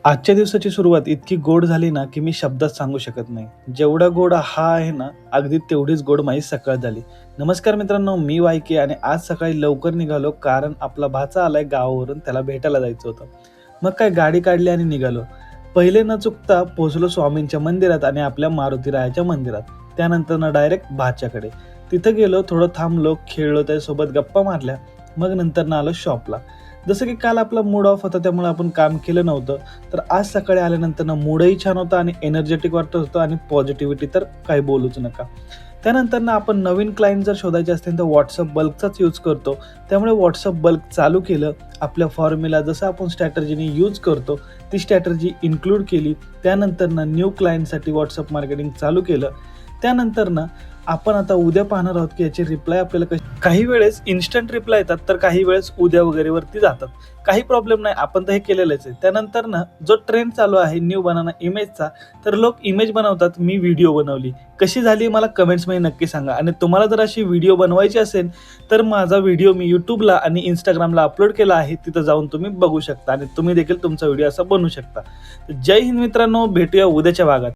आजच्या दिवसाची सुरुवात इतकी गोड झाली ना, की मी शब्दात सांगू शकत नाही. जेवढा गोड हा आहे ना, अगदी तेवढीच गोड माझी सकाळ झाली. नमस्कार मित्रांनो, मी वायके आणि आज सकाळी लवकर निघालो कारण आपला भाचा आलाय गावावरून, त्याला भेटायला जायचं होतं. मग काय गाडी काढली आणि निघालो. पहिले न चुकता पोहोचलो स्वामींच्या मंदिरात आणि आपल्या मारुतीरायाच्या मंदिरात. त्यानंतर डायरेक्ट भाच्याकडे. तिथं गेलो, थोडं थांबलो, खेळलो, त्याच्यासोबत गप्पा मारल्या. मग नंतर आलो शॉपला. जसं की काल आपला मूड ऑफ होता त्यामुळे आपण काम केलं नव्हतं. तर आज सकाळी आल्यानंतर मूडही छान होता आणि एनर्जेटिक वाटत होतं आणि पॉझिटिव्हिटी तर काही बोलूच नका. त्यानंतर आपण नवीन क्लायंट जर शोधायचे असतील तर WhatsApp बल्कचाच यूज करतो. त्यामुळे WhatsApp बल्क चालू केलं. आपल्या फॉर्म्युला जसं आपण स्ट्रॅटर्जीने यूज करतो ती स्ट्रॅटर्जी इन्क्लूड केली. त्यानंतर न्यू क्लायंटसाठी WhatsApp मार्केटिंग चालू केलं. त्यानंतर आपण आता उद्या पाहणार आहोत की याचे रिप्लाय आपल्याला काही वेळेस इन्स्टंट रिप्लाय येतात तर काही वेळेस उद्या वगैरे वरती जातात. काही प्रॉब्लेम नाही, आपण तर हे केलेलंच आहे. त्यानंतर जो ट्रेंड चालू आहे न्यू बनाना इमेजचा, तर लोक इमेज बनवतात, मी व्हिडिओ बनवली. कशी झाली मला कमेंट्समध्ये नक्की सांगा. आणि तुम्हाला जर अशी व्हिडिओ बनवायची असेल तर माझा व्हिडिओ मी YouTubeला आणि Instagramला अपलोड केला आहे. तिथं जाऊन तुम्ही बघू शकता आणि तुम्ही देखील तुमचा व्हिडिओ असा बनवू शकता. जय हिंद मित्रांनो, भेटूया उद्याच्या भागात.